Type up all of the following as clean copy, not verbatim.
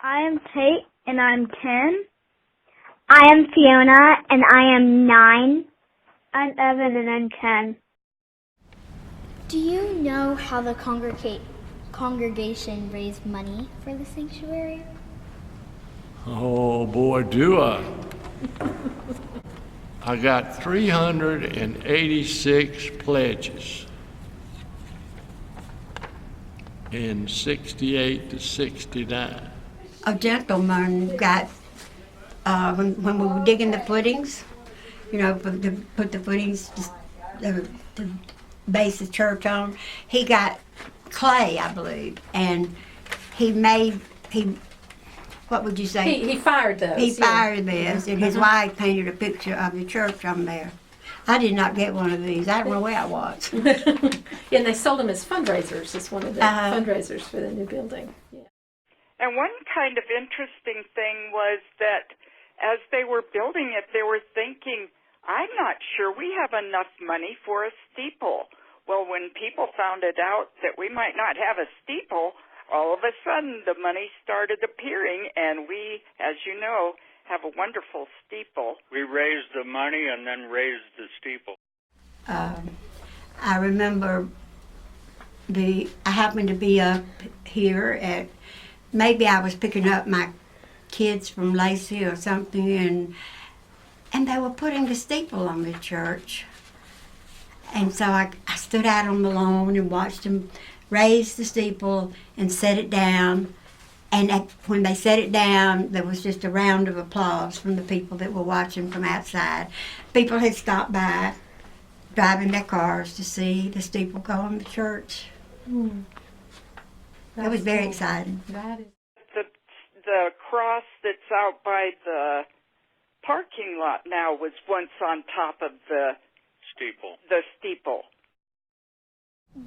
I am Tate, and I'm 10. I am Fiona, and I am 9. I'm Evan, and I'm 10. Do you know how the congregation raised money for the sanctuary? Oh boy, do I. I got 386 pledges in 68 to 69. A gentleman got, when we were digging the footings, put the footings, the base the church on, he got clay, I believe, and what would you say? He fired those. He fired this, and his wife painted a picture of the church on there. I did not get one of these. I don't know where I was. Yeah, and they sold them as fundraisers, as one of the fundraisers for the new building. Yeah. And one kind of interesting thing was that as they were building it, they were thinking, I'm not sure we have enough money for a steeple. Well, when people found it out that we might not have a steeple, all of a sudden the money started appearing, and we, as you know, have a wonderful steeple. We raised the money and then raised the steeple. I remember I happened to be up here maybe I was picking up my kids from Lacey or something, and they were putting the steeple on the church. And so I stood out on the lawn and watched them raise the steeple and set it down. And when they set it down, there was just a round of applause from the people that were watching from outside. People had stopped by, driving their cars to see the steeple go on the church. That was very exciting. That is. The cross that's out by the parking lot now was once on top of the steeple.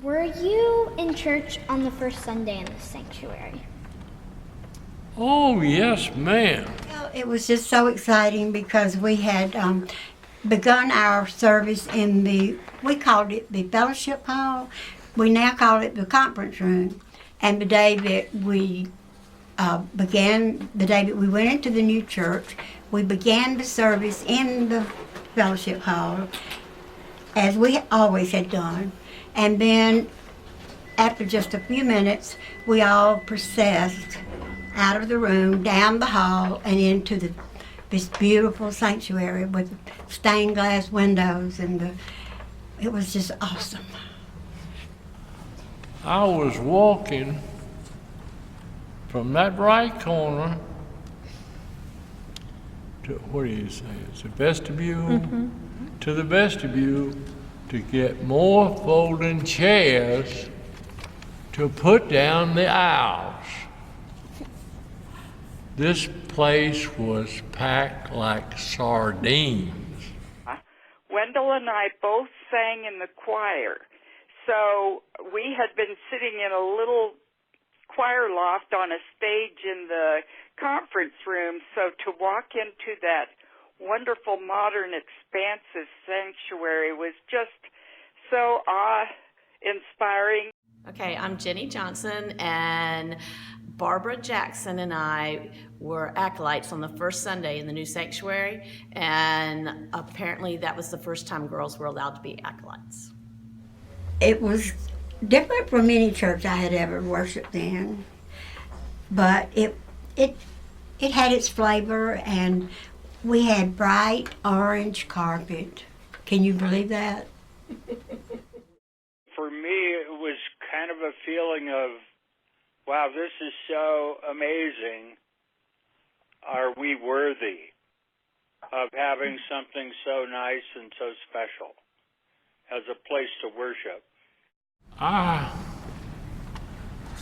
Were you in church on the first Sunday in the sanctuary? Oh, yes, ma'am. Well, it was just so exciting because we had begun our service we called it the fellowship hall. We now call it the conference room. And the day that we we went into the new church, we began the service in the fellowship hall, as we always had done. And then, after just a few minutes, we all processed out of the room, down the hall, and into this beautiful sanctuary with stained glass windows, and it was just awesome. I was walking from that right corner to, what do you say, it's a vestibule, to the vestibule to get more folding chairs to put down the aisles. This place was packed like sardines. Wendell and I both sang in the choir. So we had been sitting in a little choir loft on a stage in the conference room. So to walk into that wonderful, modern, expansive sanctuary was just so awe-inspiring. Okay, I'm Jenny Johnson, and Barbara Jackson and I were acolytes on the first Sunday in the new sanctuary, and apparently that was the first time girls were allowed to be acolytes. It was different from any church I had ever worshiped in, but it had its flavor, and we had bright orange carpet. Can you believe that? For me, it was kind of a feeling of, wow, this is so amazing. Are we worthy of having something so nice and so special as a place to worship? I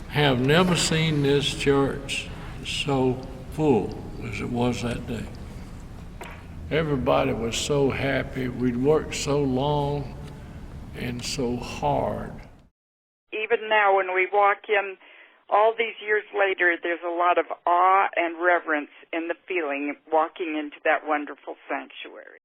have never seen this church so full as it was that day. Everybody was so happy. We'd worked so long and so hard. Even now when we walk in, all these years later, there's a lot of awe and reverence in the feeling of walking into that wonderful sanctuary.